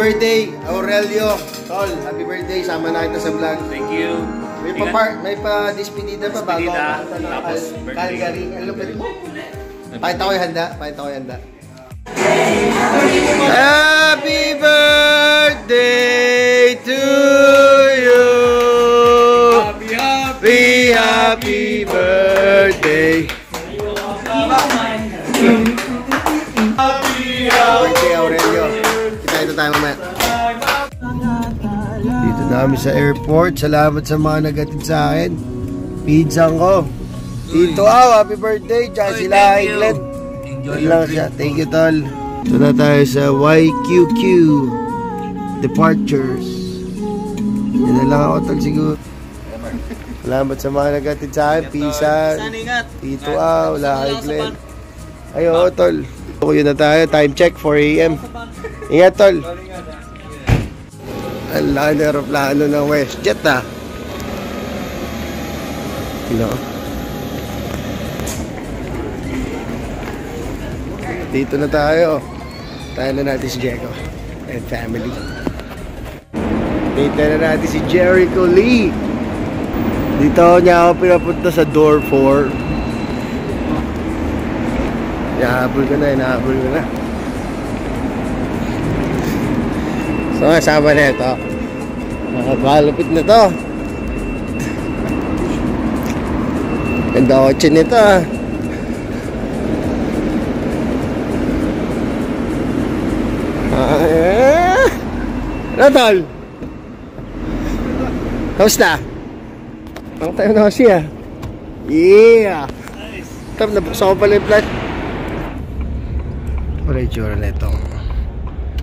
birthday, Aurelio. Tol, happy birthday. Sama na kita sa vlog. Thank you. May pa-despedida pa bago Tapos Calgary. Ano ba mo? Pakita ko yung handa. Happy birthday to you. Happy birthday. Birthday, Aurelio. Kita tayo mamaya. Dito na kami sa airport. Salamat sa mga nagatid sa akin. Pinsang ko. Tito Aw, happy birthday. Diyan sila, Glenn. Enjoy lang siya. Thank you, tol. Ito na tayo sa YQQ Departures. Yan na lang ako, tol, siguro. Salamat sa mga nagatid sa akin. Pisan. Tito Aw, Lahay Glenn. Ayo, tol. Yun na tayo. Time check, 4 AM. Ingat, tol. Ang laki na aeroplano ng WestJet, ah. Dito na tayo. Tayo na natin si Diego and family. Dito na natin si Jericho Lee. Dito niya ako pinapunta sa door 4. Hinahabol ko na. So, kasama na ito. Malupit na to. Ganda kotse nito, ah. Ano, tol? Kamusta? Ang tayo na kasi, ah. Yeah! Nice! Tap, nabuksan ko pala yung flash. Wala yung tsura na ito.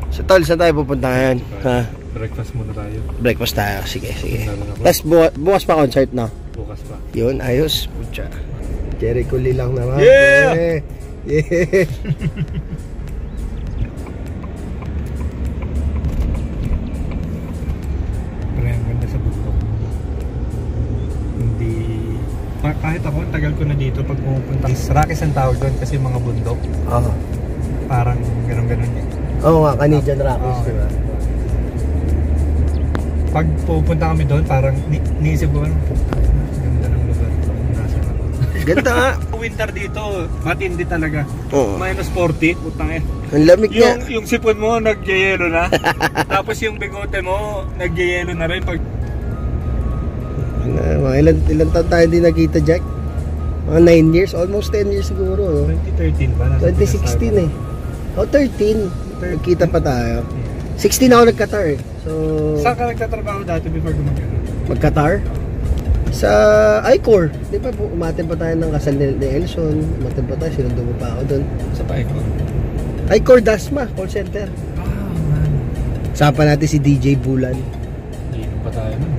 So, tol, saan tayo pupunta ngayon? Ha? Breakfast muna tayo. Breakfast tayo. Sige. Tapos bukas pa concert, no? Bukas pa. Yun, ayos. Pucha. Jericho Lee lang naman. Yeah! Yeah! Pero ang ganda sa bundok. Hindi... Kahit ako, ang tagal ko na dito pag pumupunta. Rockies ang tawag doon kasi mga bundok. Oo. Parang gano'n yun. Oo nga, Canadian Rockies, diba? Pag pupunta kami doon, parang niisip ko, ganda ng lugar. Nasa ako. Ganda nga. Winter dito, matindi talaga. Oo. Minus 40, putang eh. Ang lamig niya. Yung sipon mo, nagyayelo na. Tapos yung bigote mo, nagyayelo na rin. Pag... Ilan taon tayo hindi nakita, Jack? Mga 9 years, almost 10 years siguro. 2013 ba? 2016 eh. O 13. Nagkita pa tayo. 16 ako nag-Qatar eh. So, saan ka nagtatrabaho dati before gumagano? Mag-Qatar? Sa I-Core. Di ba umatin pa tayo ng kasal ni Elson. Umatin pa tayo, sinundo mo pa ako doon. Sa pa I-Core? I-Core Dasma, call center. Man. Sapa natin si DJ Bulan. Hindi pa tayo nun.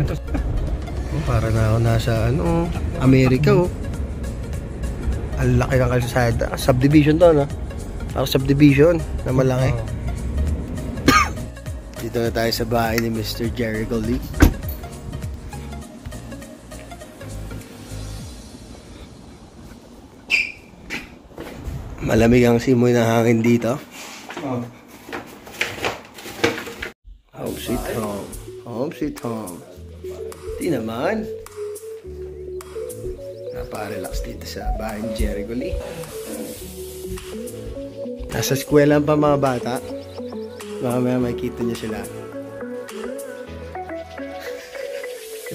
Ito. Para na ako nasa Amerika, oh. Ang laki ng kalsada. Subdivision to, no? Ako subdivision na malaki. Dito na tayo sa bahay ni Mr. Jericho Lee. Malamig ang simoy ng hangin dito. Home sweet home. Home sweet home. Di naman. Naparelax dito sa bahay ni Jericho Lee. Nasa eskwela pa mga bata. Mamaya makikita niyo sila.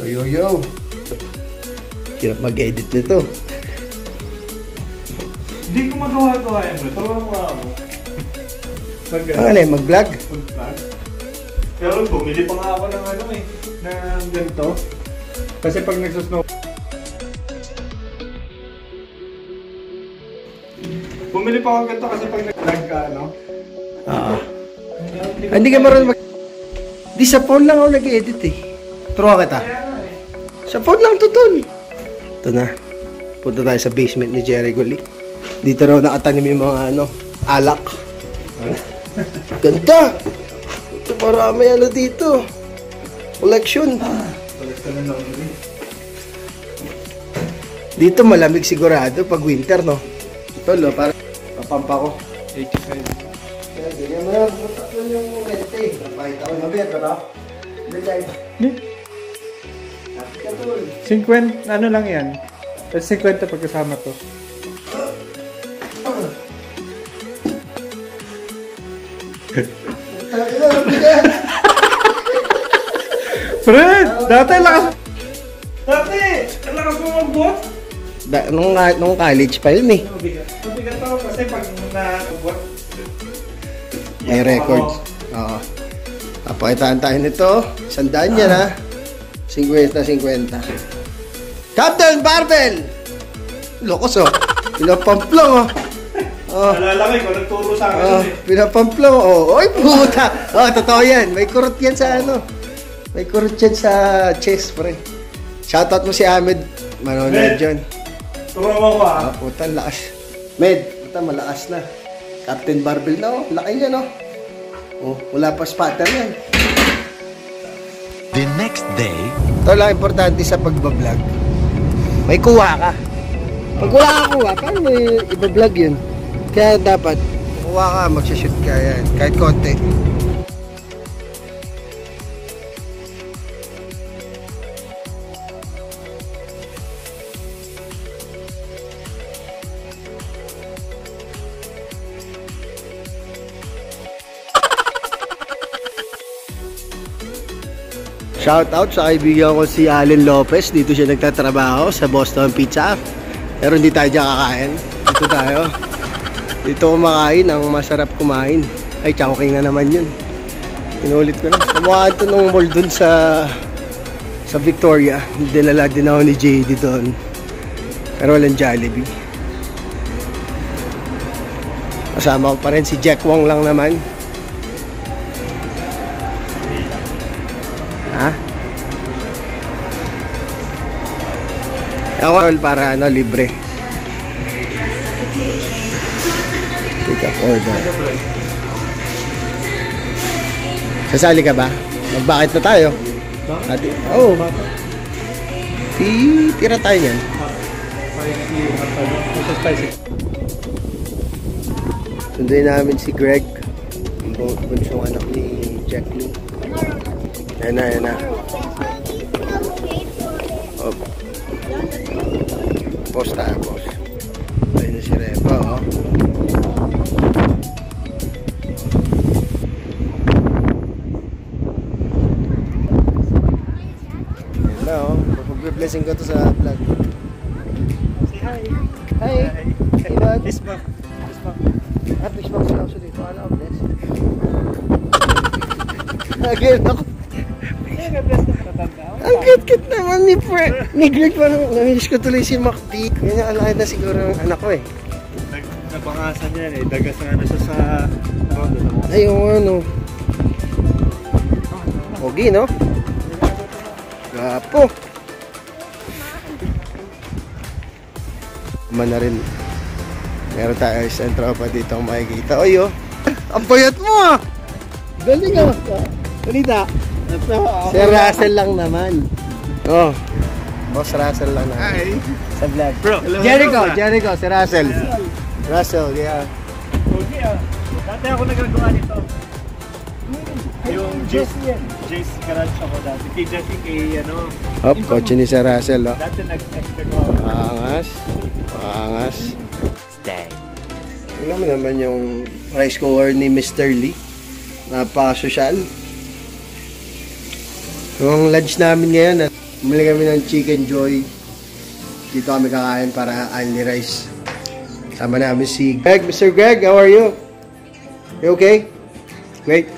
Yo. Hirap mag-edit nito. Hindi ko magawa yan, bro. Tawaran mo ako. Mag-vlog? Mag-vlog? Pero bumili pa nga ako ng ng ganito. Kasi pag nagsusnow... Bumili pa ako ganito kasi pag Hindi ka marunong Di sa phone lang ako nag-edit eh. Turo kita. Sa phone lang tutun. Ito na. Punta tayo sa basement ni Jericho Lee. Dito raw nakatanim yung mga alak. Ganda! Ito marami dito. Collection. Dito malamig sigurado pag winter, no? Ito, para papampa ko. 85. Ganyan mo na, butak lang yung mente. Napahit ako ng beto, no? Lagay. Happy ka tol. 50, ano lang yan? 50 pagkasama to. Fred! Dati lakas... Dati! Ang lakas mo mag-bot? Nung college pa yun eh. Mabigat ako kasi pag na-bot. May records. Oo. Papakitaan tayo nito. 100 yan ha. 50-50. Captain Barbell! Lokos oh. Pinapump lang oh. Oh. Nalala ko, nagturo sa akin eh. Pinapump lang oh. Oy puta! Oh, totoo yan. May kurot yan sa ano. May kurot yan sa chest pre. Shoutout mo si Ahmed. Manonood dyan. Turo mo ko ah. Puta, lakas. Med, puta, malakas na. Captain Barbell na oh. Laki niya no. Oh, wala pa spatter yan. The next day, ito lang importante sa pagbablog. May kuha ka. Pag wala ka kuha, paano mo ibablog yun? Kaya dapat, kuha ka, magsashoot ka yan. Kahit konti. Shout out sa kaibigan ko si Allen Lopez. Dito siya nagtatrabaho sa Boston Pizza. Pero hindi tayo dyan kakain. Dito tayo. Dito kumakain. Ang masarap kumain. Ay, chowking na naman yun. Inulit ko na. Kamukhaan ito nung mall dun sa Victoria. Dinala din ako ni JD doon. Pero walang Jollibee. Kasama ko pa rin si Jack Wong lang naman. Ha? Ako para ano, libre. Pick up order. Sasali ka ba? Magbakit na tayo. Bakit? Oo. Tira tayo yan. Sunduin namin si Greg. Ang bunsong anak ni Jack Lee. Ayan na, ayan na. Oh. Post tayo, post. Ayan na si Repa, oh. Ayan na, oh. Pag-blessing ko to sa vlog. Say hi. Hi. Hey, bud. Fist bump. Fist bump. Fist bump sila ako dito. Ano ako, bless? Again, ako. Ang cute-cute naman ni Greg. Parang namilis ko tuloy si MacD. Yan yung alakad na siguro ng anak ko eh. Nabangasan yan eh. Dagas na ano siya sa rondo. Ay, oo ano. Pogi, no? Gapo. Tama na rin. Meron tayo isang tropa dito ang makikita. Oy, oh. Ang payat mo ah! Galing ah. Balita. Si Russell lang naman. Oh. Boss Russell lang naman. Hi. Sa vlog. Bro. Jericho, si Russell. Russell, yeah. Okay ah. Dati ako nagagawa nito. Yung Jace Garage ako dati. Kay Jesse, kay ano. Hop, kotse ni si Russell, oh. Dati nag-nagawa ako. Angas. Angas. stay. Tingnan mo naman yung rice cooker ni Mr. Lee. Napaka-social. Yung lunch namin ngayon, bumili kami ng Chicken Joy. Dito kami kakain para only rice. Sama namin si Greg. Mr. Greg, how are you? You okay? Great.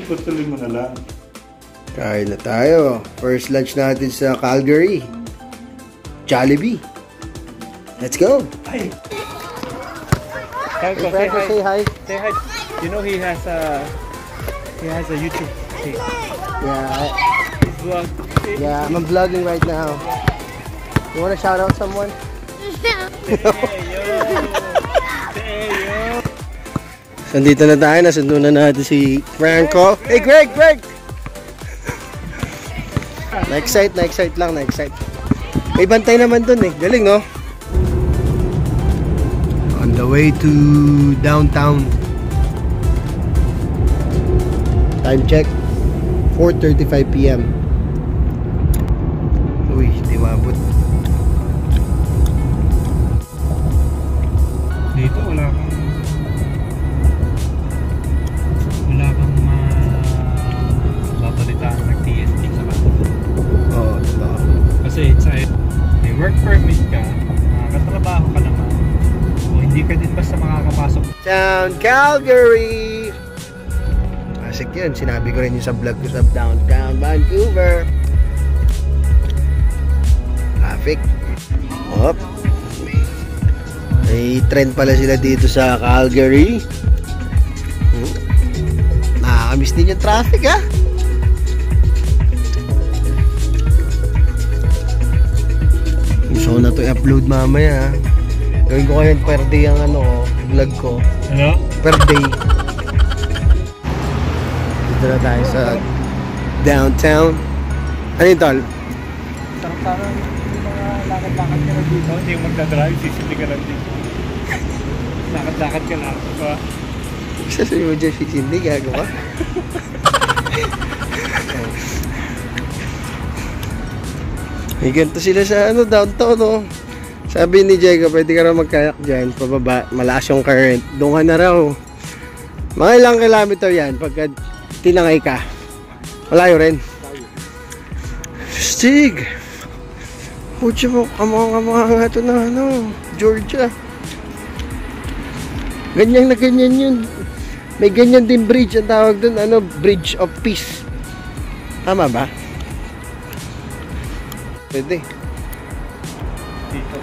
Tuloy mo na lang. Kain na tayo. First lunch natin sa Calgary. Jollibee. Let's go. Hi. Hey, Franco, say hi. Say hi. You know he has a YouTube page. Yeah, His vlog. yeah, I'm vlogging right now. You wanna shout out someone? So, dito na tayo. Nasundo na natin si Franco. Hey, Greg! Na-excite lang, na-excite. May bantay naman dun eh. Galing, no? the way to downtown. Time check, 4:35 p.m. Uy, di mabot. Dito wala kang babalitaan nag-TST sa kanto. Oo, totoo. Kasi may work permit ka, makakatrabaho ka naman, o hindi ka din basta makakapasok. Down Calgary! Asik yun, sinabi ko rin yung sa vlog ko sa downtown Vancouver. Traffic. Op. May trend pala sila dito sa Calgary. Nakakamiss din yung traffic, ha? Gusto ko na ito i-upload mamaya, ha? Gawin ko kayo per day ang vlog ko. Ano? Per day. Dito na tayo sa downtown. Ano yung tol? Parang yung mga lakad-lakad ka na dito, hindi yung magdadrive, sisindi ka lang dito. Lakad-lakad ka lang, diba? Sasabi mo dyan, hindi gagawa. May ganito sila sa downtown, no? Sabi ni Diego, pwede ka raw magkayak dyan, pababa, malakas yung current. Doon ka na raw. Mga ilang kilometer yan, pagka tinangay ka. Malayo rin. Stig! Pucha mo, kamukha nga ito na Georgia. Ganyan na ganyan yun. May ganyan din bridge, ang tawag dun, Bridge of Peace. Tama ba? Pwede. Dito.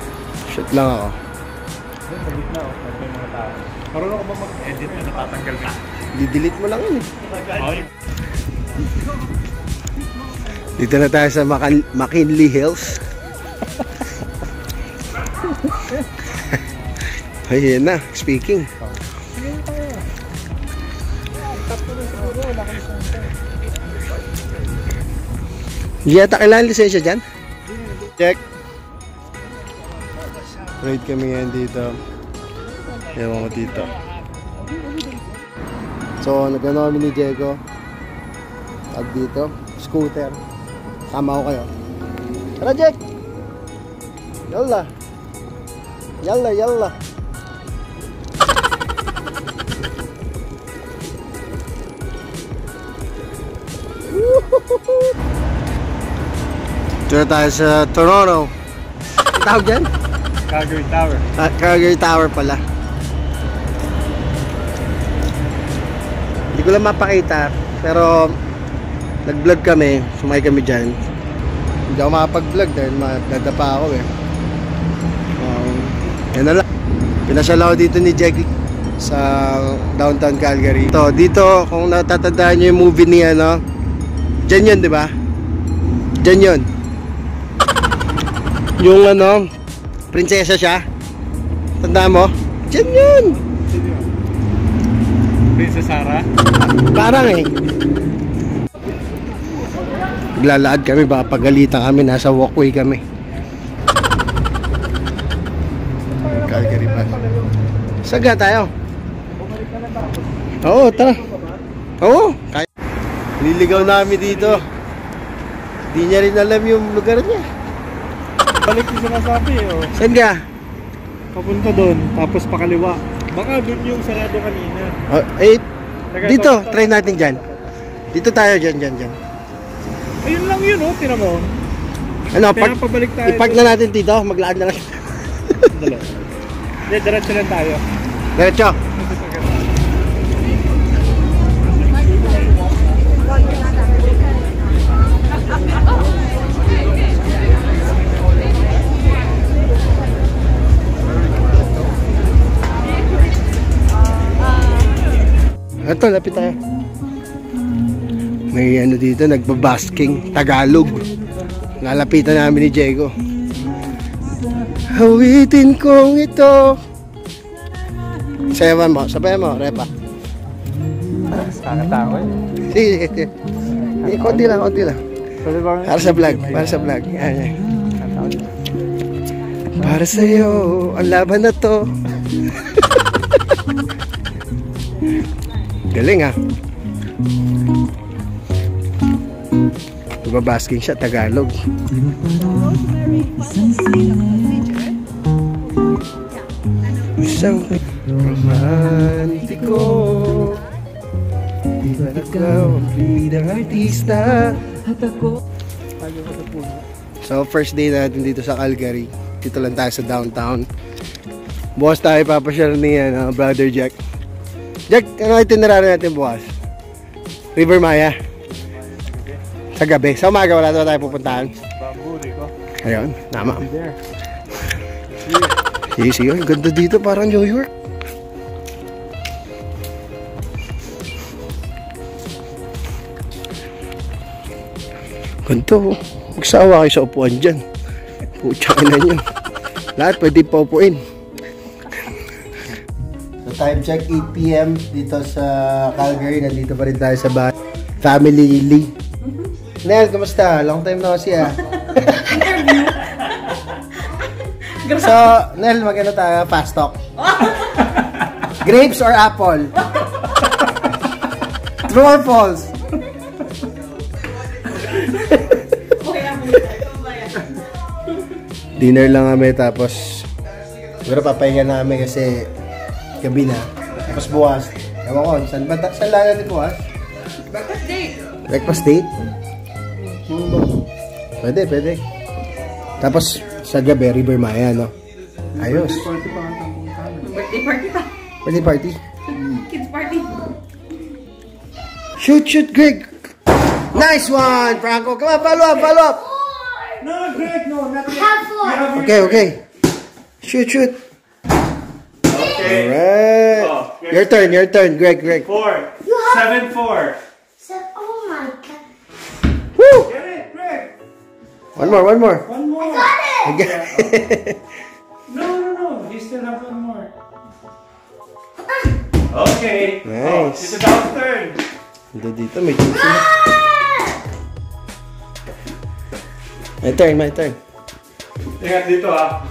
Shoot lang ako. Doon, balik na, may mga tao. Marunong ka ba mag-edit na natatanggal ka? Di-delete mo lang yun. Okay. Dito na tayo sa McKinley Hills. Ayun na, speaking. Hindi yata kailangan lisensya dyan? Check. Ride kami ngayon dito. Ewan ko dito. So, nagano kami ni Diego. Tag dito. Scooter. Sama ko kayo. Tara, Jack! Yalla! Yalla, yalla! Dito na tayo sa Toronto. Ang tawag dyan? Calgary Tower. Calgary Tower pala. Hindi ko lang mapakita, pero nag-vlog kami, sumay kami dyan. Hindi ako makapag-vlog dahil madadapa ako eh. Yan na lang. Pinasal ako dito ni Jackie sa downtown Calgary. Dito, kung natatandaan nyo yung movie ni dyan yun, di ba? Dyan yun. Yung prinsesa siya. Tandaan mo? Dyan yun. Princess Sarah? Parang eh. Naglalakad kami, baka pagalitan kami, nasa walkway kami. Calgary pa. Saga tayo. Oo, tara. Oo. Niligaw namin dito. Hindi niya rin alam yung lugar niya. Balik yung sinasabi Saan ka? Papunta doon, tapos pakaliwa. Baka doon yung sarado kanina. Dito, try natin dyan. Dito tayo, dyan. Ayun lang yun, tinan mo. Pabalik tayo. I-park na natin dito, maglaan na lang. Dalo. Diretso lang tayo. Diretso. Ito, lapit tayo. May dito, nagbabasking Tagalog. Lalapitan namin ni Diego. Hawitin kong ito. Sayawan mo, sabayan mo, repa. Nakakatawa Sige. Konti lang. Para sa vlog. Yan. Para sa'yo, ang laban na to. Galing ha. Babasking siya, Tagalog. Isang romantiko, di ba ikaw ang bidang artista? So first day natin dito sa Calgary. Dito lang tayo sa downtown. Bukas tayo papasyal ni Brother Jack. Jack, ano itinerary natin bukas? River Maya. Sa gabi. Sa umaga wala na tayo pupuntahan. Bamboo, Rico. Ayun, tama. There. Sige, ang ganda dito, parang New York. Ganito, magsawa kayo sa upuan dyan. Putsyakin na nyo. Lahat pwede paupuin. So time check, 8 PM dito sa Calgary. Nandito pa rin tayo sa bahay. Family Lee. Nel, kamusta? Long time no see ah. So, Nel, magano tayo? Fast talk. Grapes or apple? True or false? Dinner lang kami tapos siguro papahinga na kami kasi gabi na. Tapos bukas, ewan ko, saan lang natin bukas? Breakfast date. Breakfast date? Pwede. Tapos sa gabi, River Maya, no? Ayos. Birthday party pa. Birthday party? Kids party. Shoot, Greg! Nice one, Franco! Come on, follow up! No, Greg, no, not yet. Have four. Okay. Shoot. Okay. Alright. Oh, Your turn, Greg. 4. 7-4. Oh my god. Woo! Get it, Greg. One more. One more. Got it. No. You still have one more. Okay. Nice. It's about turn. Dito, may juicy. My turn. Ingat dito ah.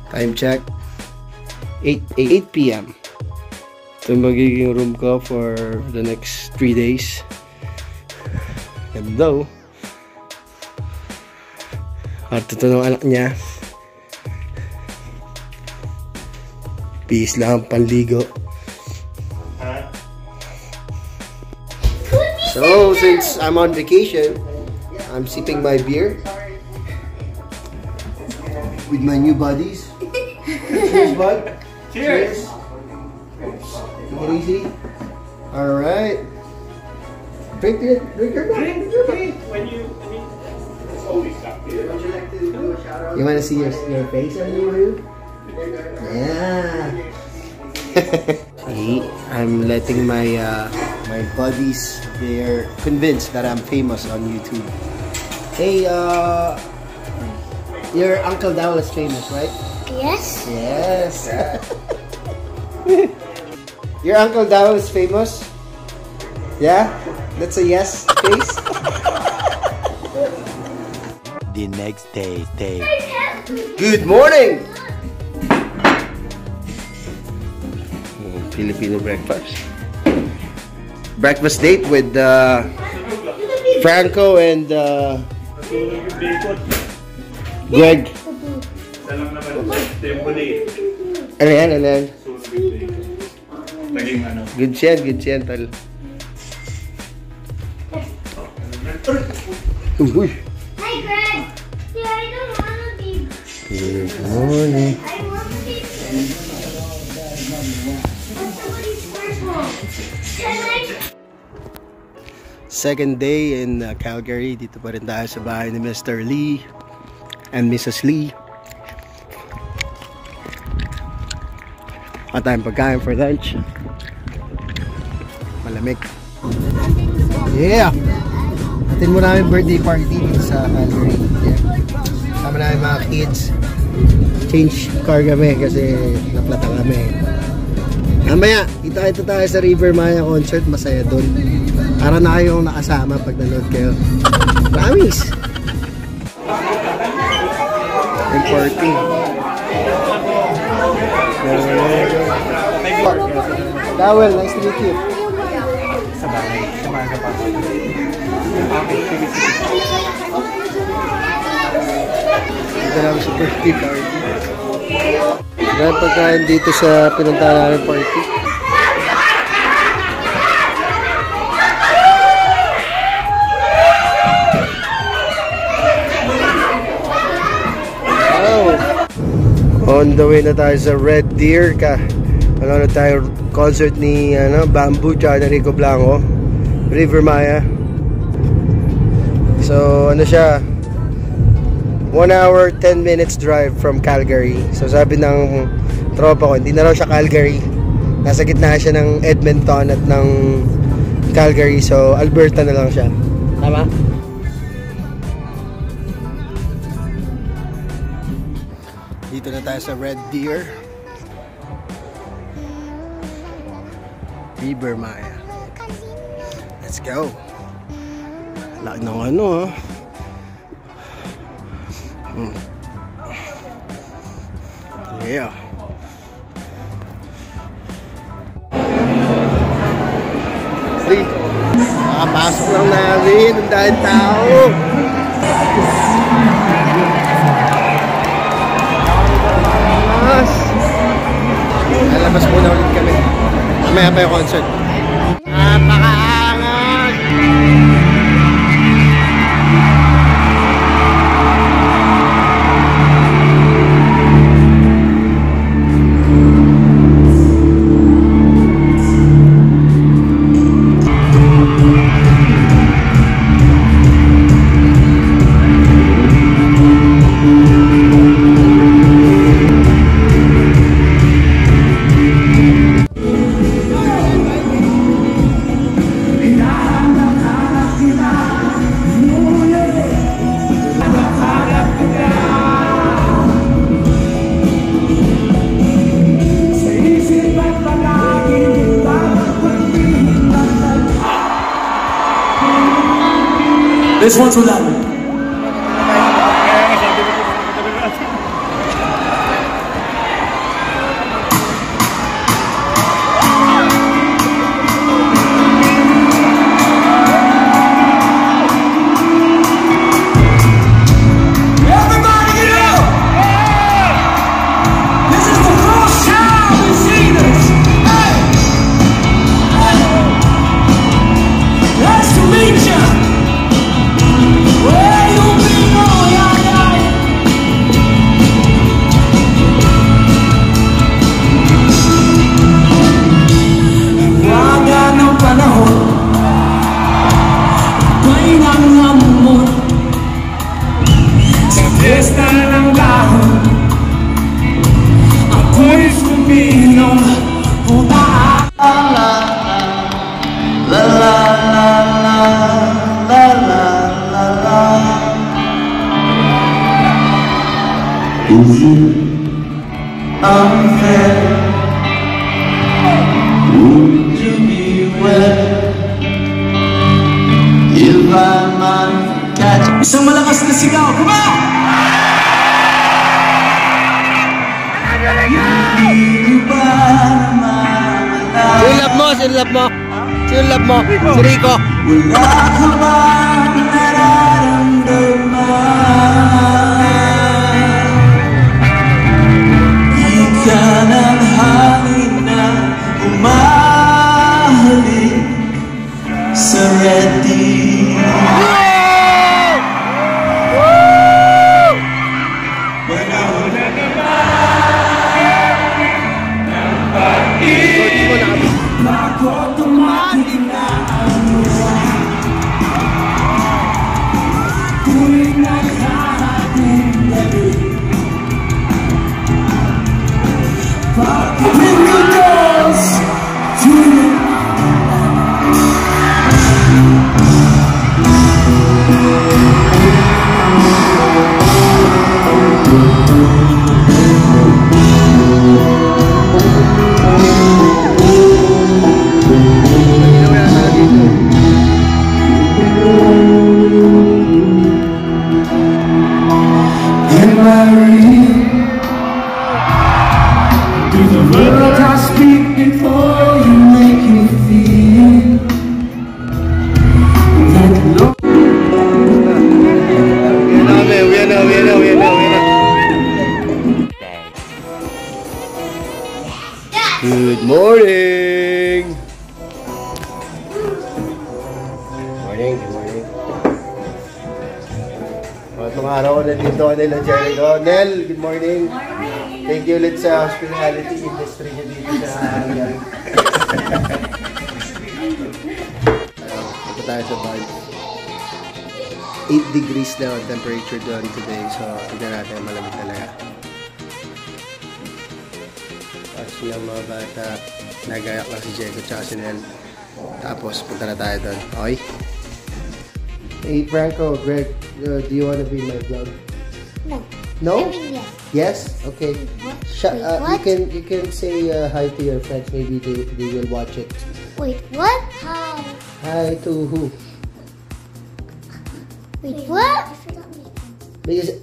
Time check. 8 PM. Ito magiging room ko for the next 3 days. Ganda. At ito ng anak niya. Peace lang, panligo. So, since I'm on vacation, I'm sipping my beer with my new buddies. Cheers, bud. Cheers. Take it easy. Alright. Drink it. Drink your milk. Drink. When you always stop here. Would you like to do a shout out? You want to see your face on you? Yeah. See, I'm letting my my buddies, they're convinced that I'm famous on YouTube. Hey, your Uncle Dowell is famous, right? Yes. Yes. Your Uncle Dowell is famous? Yeah? That's a yes face? The next day. Good morning! Filipino breakfast. Breakfast date with Franco and Greg. Salam naman. Temple. Ano yan? Naging ano. Good yan, tol. Uy! Hi, Greg. Yeah, I don't want to be. Good morning. I want to be. Somebody's purple. Can I? Second day in Calgary. Dito pa rin tayo sa bahay ni Mr. Lee and Mrs. Lee. At tayong pagkain for lunch. Malamig. Yeah! Atin mo namin birthday party dito sa Calgary. Yeah. Sama namin mga kids. Change car kami kasi naplata kami. Mamaya, kita tayo sa River Maya concert. Masaya doon. Para na kayong nakasama pag nanood kayo. Promise! daming parking. Dawel, nice to meet you. Sa bagay. Sa mga pa. Okay, sige. Dito namin sa birthday party. Dahil pagkain dito sa pinuntahan namin party. On the way na tayo sa Red Deer ano tayo concert ni Bamboo tsaka ni Rico Blanco, River Maya. So ano siya, 1 hour 10 minutes drive from Calgary. So sabi ng tropa ko, hindi na raw siya Calgary, nasa gitna siya ng Edmonton at ng Calgary, so Alberta na lang siya. Tama? Dito na tayo sa Red Deer, River Maya. Let's go. Laki ng ano Yeah. See? Nakapasok lang namin. Ang dahil tao. Lalabas muna ulit kami. Mamaya pa yung concert. Napakaangat! This one's too loud. Is it unfair? Would you be well if I might catch isang malakas na sigaw? Come on! Sino love mo? Sino love mo? Si Rico. Wala ka ba nararamdaman? Di ka ng hangin na umahalik sa Red Deer. Am I real? Words I speak before you make me feel that love. Good morning! Morning, good morning. Itong araw ko nandito ako nila Jericho. Nel, good morning. Thank you ulit sa hospitality industry niya dito sa Hungary. Punta tayo sa bar. 8 degrees daw ang temperature doon today. So, tignan natin malamig talaga. Kasi yung mga bata, nagayak lang si Jericho tsaka si Nel. Tapos, punta na tayo doon. Okay? Hey, Franco, Greg, do you want to be in my vlog? No. No? I mean, yes. Yes? Okay. What? You can say hi to your friends. Maybe they will watch it. Wait, what? Hi. Hi to who? Wait, what?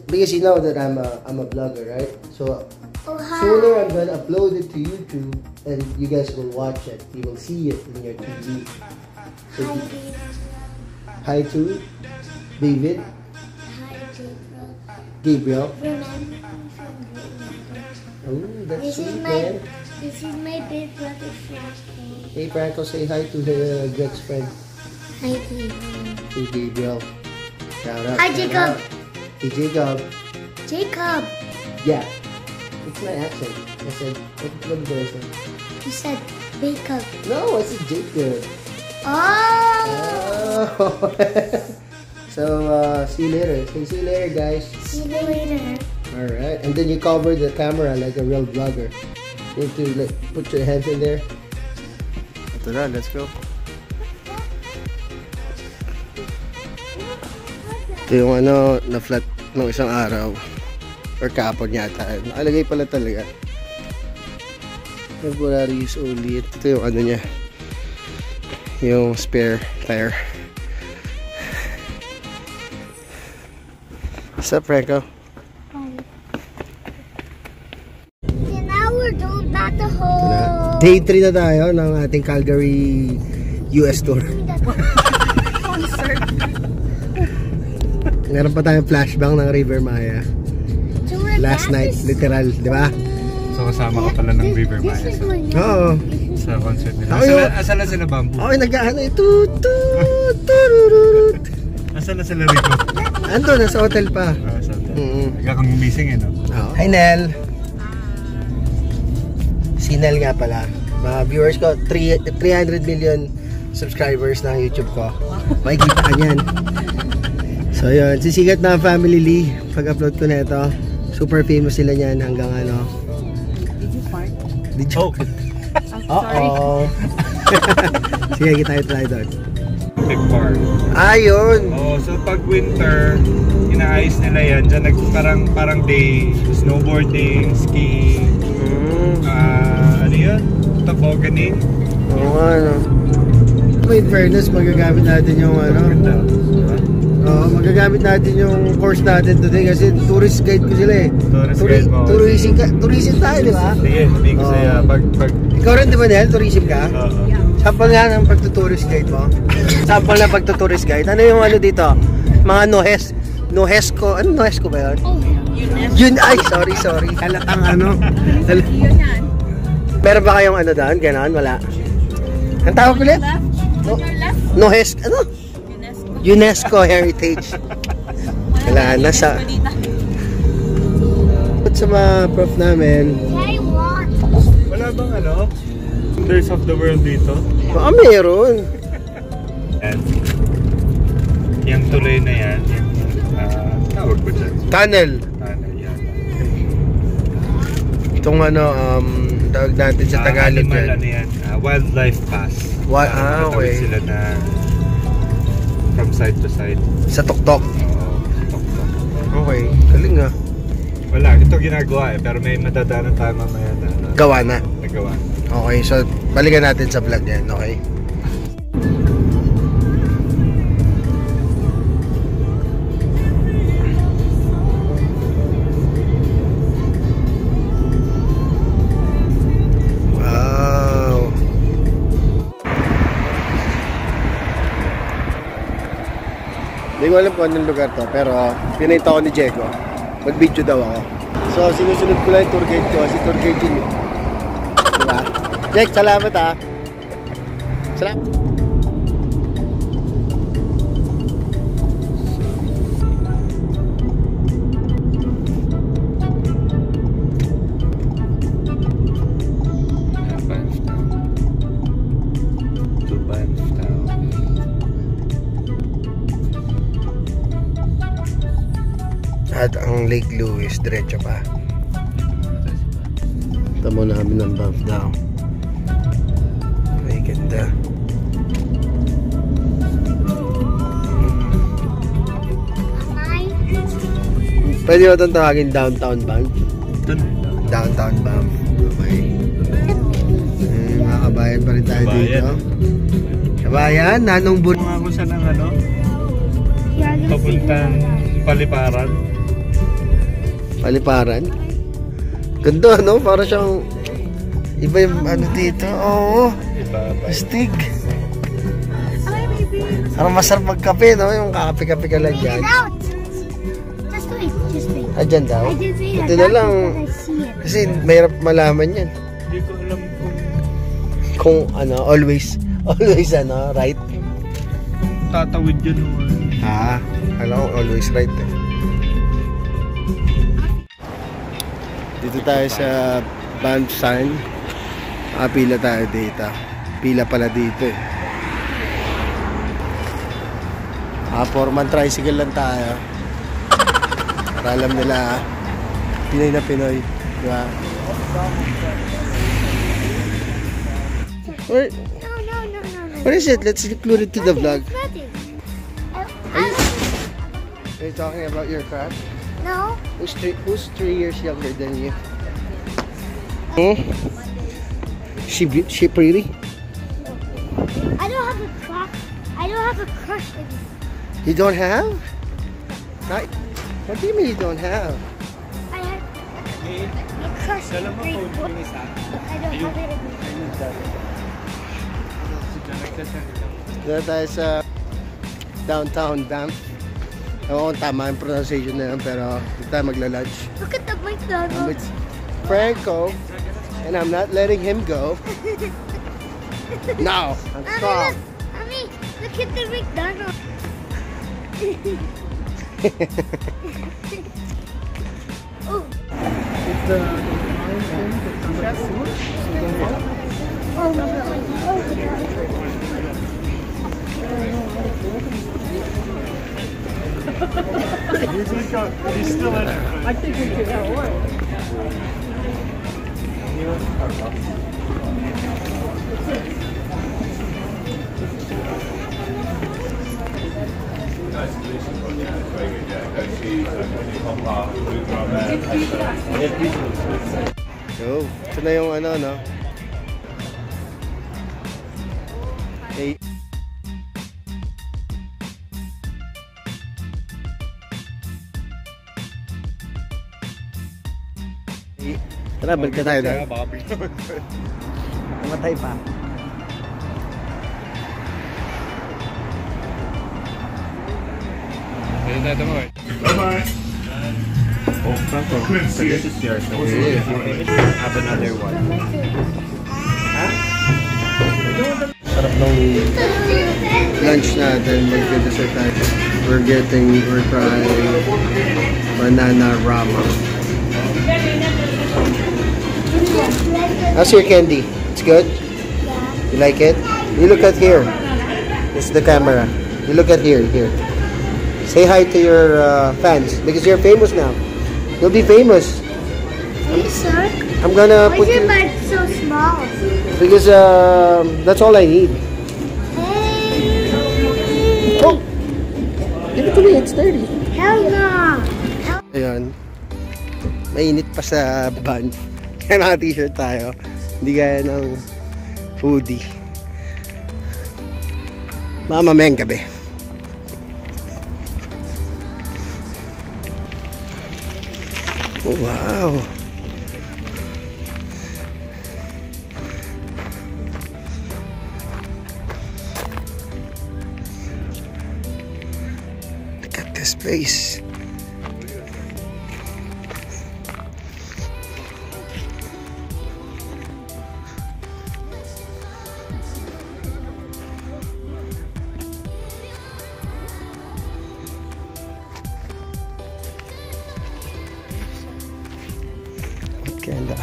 Because you know that I'm a vlogger, right? So Oh, hi. sooner I'm gonna upload it to YouTube and you guys will watch it. You will see it in your TV. So, Hi, David. hi to David, Hi, Gabriel. Gabriel. Remember me from Greenland. Oh, that's This is sweet, my man. big brother Franco. Hey Franco, say hi to Greg's friend. Hi, Gabriel. Hey Gabriel. Shout out. Hi, shout Jacob. out. Hey Jacob. Jacob. Yeah. It's my accent. I said, what did I say? You said Jacob. No, I said Jacob. Oh. Oh. So, see you later. Say see you later, guys. See you later. Alright. And then you cover the camera like a real vlogger. You have to like, put your hands in there. Ito na, let's go. Ito yung ano, na-flat ng isang araw. Or kapon yata. Nakalagay pala talaga. Temporary use only. Ito yung ano niya. Yung spare tire. What's up, Franco? Okay, now we're going back to home. Day 3 na tayo ng ating Calgary US tour. Meron pa tayong flashback ng River Maya. Last night, literal, di ba? So kasama ka pala ng River Maya Oo. sa concert nila. Ako yung- Asan na sila Bamboo? Okay, nag-ano eh. Turururut. Asan na sila Rico? Ando, nasa hotel pa. Ikaw kang gising eh, no? Oh. Hi, Nel. Si Nel nga pala. Mga viewers ko, 300 million subscribers na YouTube ko. Makikita ka niyan. So yun, sisigat na ang Family Lee pag-upload ko na ito. Super famous sila niyan hanggang ano. Did you fart? Did you? Uh-oh. Sige, kita tayo doon. Big park. Ayun. Oh, so pag winter, inaayos nila yan. Diyan parang day, snowboarding, skiing, ano yun? Tobogganing. Oo, ano. In fairness, magagamit natin yung ano. Magagamit natin yung course natin today kasi tourist guide ko sila eh. Tourism tayo, di ba? Sige, sabihin ko sa'yo. Ikaw rin, di ba, Nel? Tourism ka? Sample nga ng pagtutourist guide mo. Sample na pagtutourist guide. Ano yung ano dito? Mga Nohesco. Ano Nohesco ba yun? Yun, ay, sorry. Halatang ano. Meron ba kayong ano doon? Ganon? Wala. Ang tawag ulit? Nohesco. Ano? UNESCO Heritage. Wala, nasa... Sa mga prof namin. I want. Wala bang ano? Wonders of the world dito? Baka meron. Yan. Yung tuloy na yan. Tawag ko dyan. Tunnel. Tunnel yan. Itong ano, tawag natin sa Tagalog Animal, yan. ano yan? Wildlife pass. Okay. Sila na from side to side. Sa tuktok. Tok-tok. Okay, galing ah. Wala, ito ginagawa eh. Pero may matadaanan tayo mamaya na Gawa na. nagawa. Okay, so balikan natin sa vlog yan, okay? Hindi ko alam kung anong lugar to, pero pinita ko ni Diego. Mag-video daw ako. So, sinusunod ko lang yung tour guide ko, si tour guide yun. Diba? Jack, salamat ha. Salamat. At ang Lake Louise, diretso pa. Tamo namin ng Banff daw. Ay, ganda. Pwede mo itong tawagin Downtown Banff? Downtown Banff. Okay. Mga kabayan pa rin tayo dito. Kabayan, nanong bun... Mga ako siya ng ano? Papuntang Paliparan. Paliparan? Ganda, no? Para siyang... Iba yung ano dito. Oo. Astig. Parang masarap magkape, no? Yung kakape-kape ka lang dyan. Just wait. Ah, dyan daw? I did say Ito na lang. Kasi mahirap malaman yan. Hindi ko alam Kung ano, always ano, right? tatawid yun. Ah, alam ko, always right eh. Dito tayo sa Banff Sand. Pila tayo dito. Pila pala dito eh. Foreman tricycle lang tayo. Para alam nila Pinoy na Pinoy. Diba? No. What is it? Let's include it to the vlog. Nothing. Are you talking about your crush? No. Who's 3 years younger than you? Hmm? She pretty? I don't have a crush. I don't have a crush. You don't have? Not, what do you mean you don't have? I have a crush. I don't have it. Dito tayo sa downtown Banff. Ewan kung tama yung pronunciation na yun, pero dito tayo magla-lunch. Look at the I'm McDonald's. with Franco, and I'm not letting him go. No, I'm strong. Mommy, look at the McDonald's. Oh. He's still in it. I think we could have one. So, ito na yung ano, no? Okay. Tara, balik na tayo na. Namatay pa. Bye-bye. Oh, Franco. So this is yours. Okay. Have another one. Sarap nung lunch natin. Mag-dessert tayo. We're trying banana rama. How's your candy? It's good? You like it? You look at here. This is the camera. You look at here. Say hi to your fans because you're famous now. You'll be famous. Are you sure? I'm gonna Why put is your you bag so small? because that's all I need. Hey. Oh, give it to me. It's dirty. Hell no. Ayan. Mainit pa sa Banff. Kaya naka-t-shirt tayo. Hindi gaya ng hoodie. Baka mamayang gabi. Oh, wow. this place. Ganda.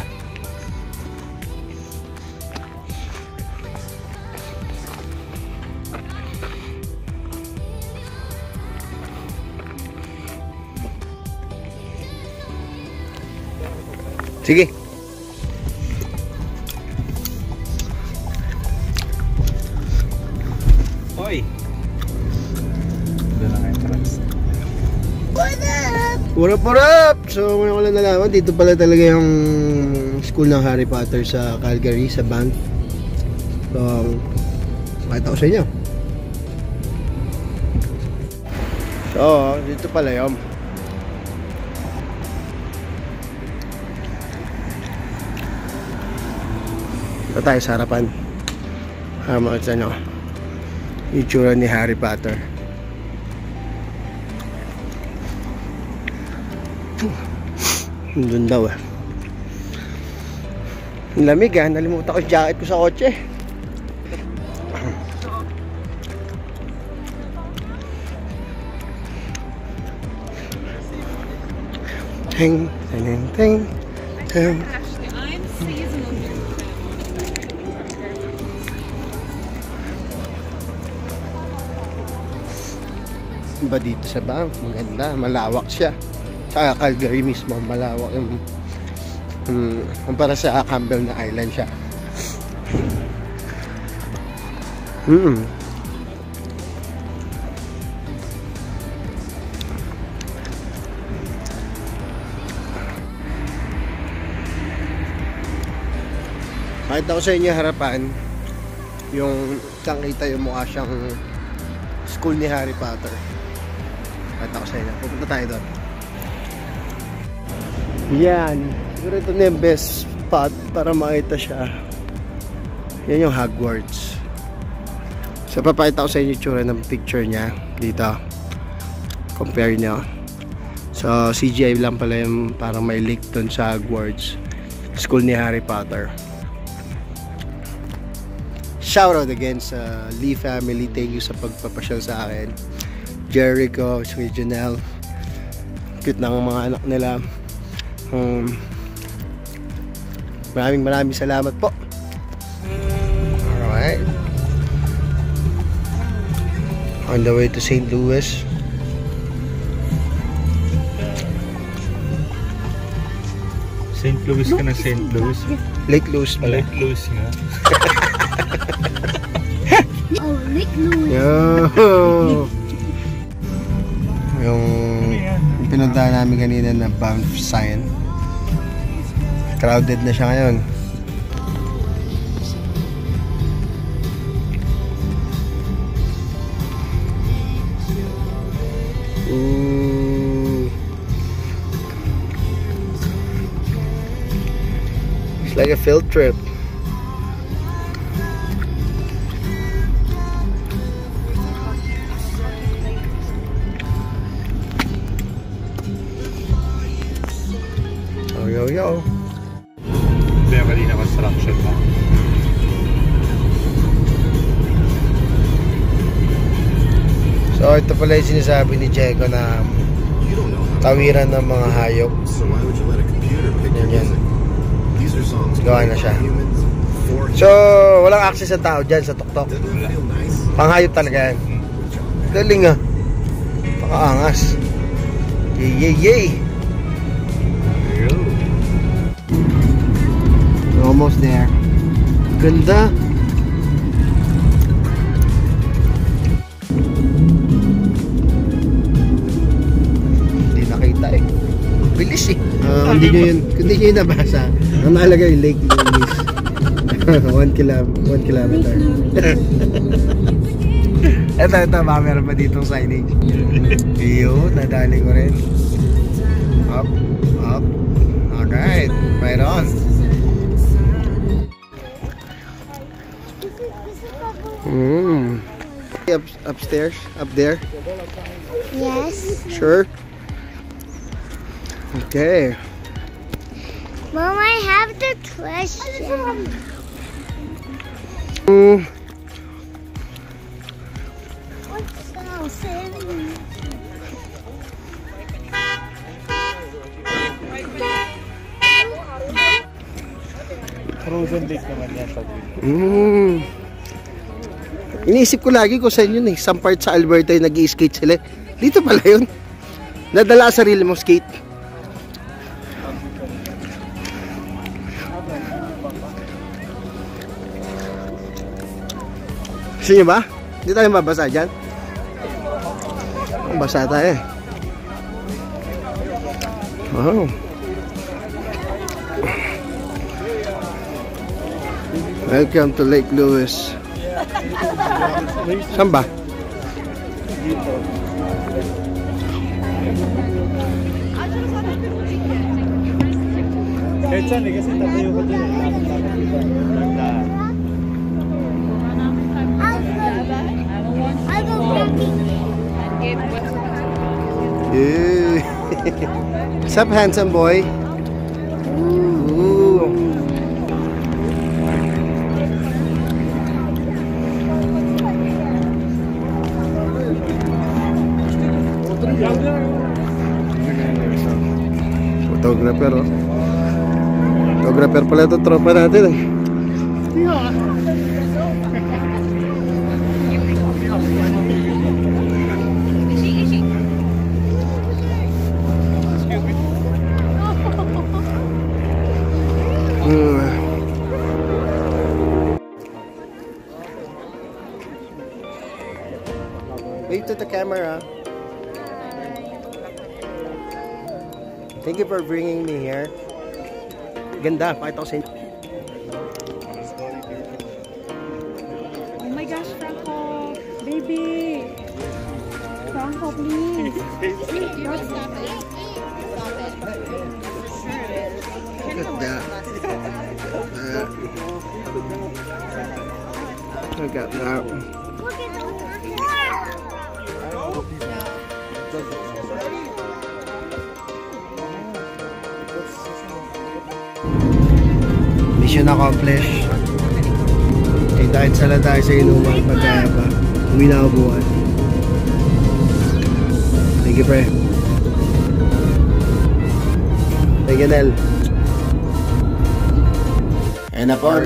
Sige. Hoy! Doon ang entrance. What up? So, ngayon ko lang nalaman, dito pala talaga yung school ng Harry Potter sa Calgary, sa Banff. So, makita ko sa inyo. So, dito pala yun. Ito tayo sa harapan. Makita nyo yung itsura ni Harry Potter. Doon daw Ang lamig nalimutan ko yung jacket ko sa kotse. Ting, ting, ting, ting. Ba dito sa Banff, maganda, malawak siya. Sa Calgary mismo, malawak yung para sa Campbell na Island siya. Makita ko sa inyo harapan yung kita yung mukha siyang school ni Harry Potter. Makita ko sa inyo, pupunta tayo doon. Yan, siguro ito na yung best spot para makita siya. Yan yung Hogwarts. So papakita ko sa inyo yung tsura ng picture niya dito. Compare nyo. So CGI lang pala yung parang may link doon sa Hogwarts, school ni Harry Potter. Shoutout again sa Lee family. Thank you sa pagpapasyal sa akin. Jericho, si Janelle. Cute ng mga anak nila. Maraming salamat po. Alright. On the way to St. Louis. St. Louis ka na, St. Louis. Lake Louis pala. Lake Louis nga. Oh, Lake Louis. Yo! Yung pinuntahan namin kanina na Banff Sign. Crowded na siya ngayon. It's like a field trip. Yo. Kaya kanina construction lang. So ito pala yung sinasabi ni Checo na tawiran ng mga hayop. Yan. Gawa na siya. So walang access sa tao dyan sa tuktok. Panghayop talaga yan. Galing pakaangas. Yay. Almost there. Ganda. Hindi nakita bilis Hindi nyo yun nabasa. Ang mahalaga yung Lake Louis. 1 kilometer. Ito, baka meron pa ditong signage. Yun, nadali ko rin. Up. Alright, right on. upstairs? Up there? Yes. Sure? Okay. Mom, I have the question. What's so silly? Frozen lake naman yan. Iniisip ko lagi kung saan yun eh. Some part sa Alberta yung nag-i-skate sila. Dito pala yun. Nadala sa sarili mong skate. Gusto nyo ba? Hindi tayo mabasa dyan. Basa tayo eh. Wow. Welcome to Lake Louise. Saan ba? Kahit saan eh, kasi tatayo ko dyan. I'll go camping. Yeah. What's up, handsome boy? Ooh. Photographer, oh. Photographer pala ito, tropa natin eh. Wave to the camera. Thank you for bringing me here. Ganda, pakita ko sa inyo. Oh my gosh, Franco. Baby. Franco, please. Look at that. Look at that. Mission accomplished. Kahit sala tayo sa inuman pagkaya pa. Uwi na ako buwan. Thank you, pre. Thank you, Nel. Ayan na po,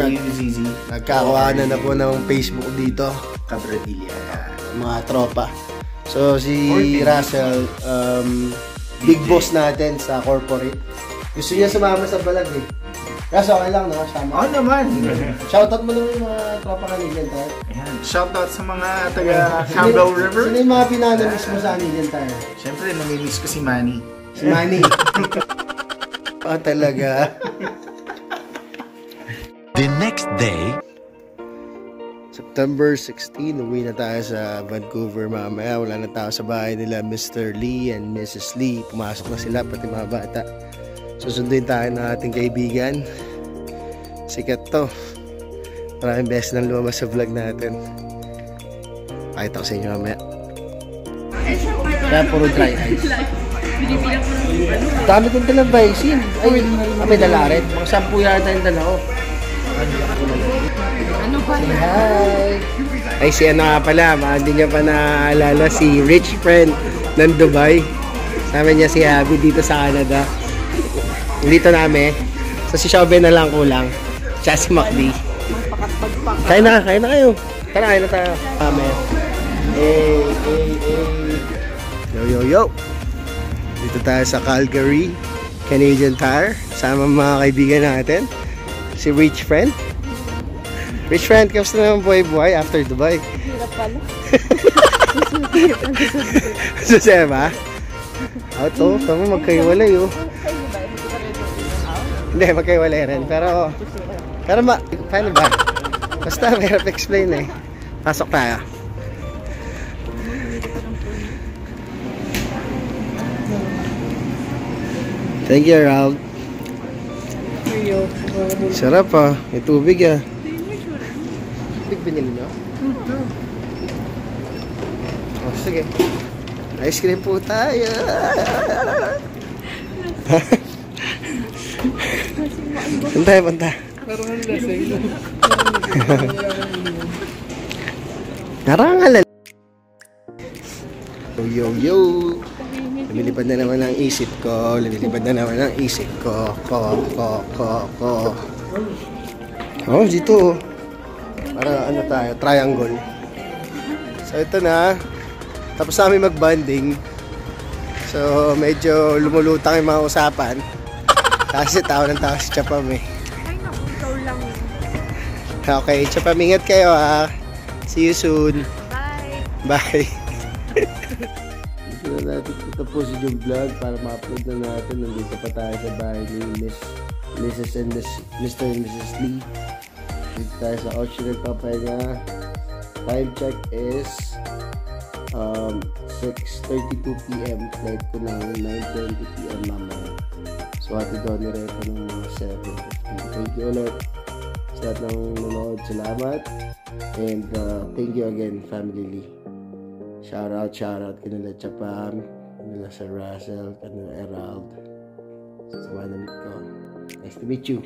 nagkakawanan na po ng Facebook dito. Cabradilla. Mga tropa. So, si Russell, big boss natin sa corporate. Gusto niya sumama sa vlog eh. Kaso okay lang, no? Sama. Oo naman. Shoutout mo naman yung mga tropa Canadian Tire. Ayan. Shoutout sa mga taga Campbell River. Sino yung mga pinanamiss mo sa Canadian Tire? Siyempre, namimiss ko si Manny. Si Manny. Talaga. The next day, September 16, uwi na tayo sa Vancouver mamaya. Wala na tayo sa bahay nila Mr. Lee and Mrs. Lee. Pumasok na sila, pati mga bata. Susunduin tayo ng ating kaibigan. Sikat to. Maraming beses nang lumabas sa vlog natin. Pakita ko sa inyo mamaya. Kaya puro dry ice. Dami kong dalang vaccine. Ay, may dala rin. Mga 10 yata yung dala ko. Ano ba na? Hi! Ay, si ano nga pala, hindi niya pa naaalala, si Rich Friend ng Dubai. Sama niya si Abby dito sa Canada. Dito namin. So si Xiaobe na lang kulang. Tsaka si Macdi. Kain na kayo. Kain na tayo. Amen. Hey. Yo. Dito tayo sa Calgary, Canadian Tire. Sama mga kaibigan natin. Si Rich Friend. Rich Friend, kamusta naman buhay after Dubai? Hirap pala. Susaya ba? Ito, magkaiwalay oh. Hindi, magkaiwalay rin. Pero paano ba? Basta mahirap explain eh. Pasok tayo. Thank you, Ralph. Sarap ah. May tubig ah. Tubig binili nyo? Oh, sige. Ice cream po tayo. Punta. Parang ang lasing. Narangal. Yo. Lumilipad na naman ang isip ko. Oh, dito. Para ano tayo, triangle. So ito na. Tapos namin mag-bonding. So medyo lumulutang yung mga usapan. Kasi tao ng tao si Chapam eh. Ay, naku, ikaw lang. Okay, Chapam, ingat kayo ha. See you soon. Bye. Bye. Dito na natin tapos yung vlog para ma-upload na natin. Nandito pa tayo sa bahay ni Mrs. and Mr. and Mrs. Lee. Dito tayo sa Ocean nagpapahinga. Time check is 6:32 PM. Flight ko ng 9:20 PM mamaya. So hati doon ni Reto ng mga 7:15. Thank you ulit sa lahat ng nanonood. Salamat. And thank you again, Family Lee. Shout out kanila Chapam, kanila Sir Russell, kanila Herald. Sa mga namit ko. Nice to meet you.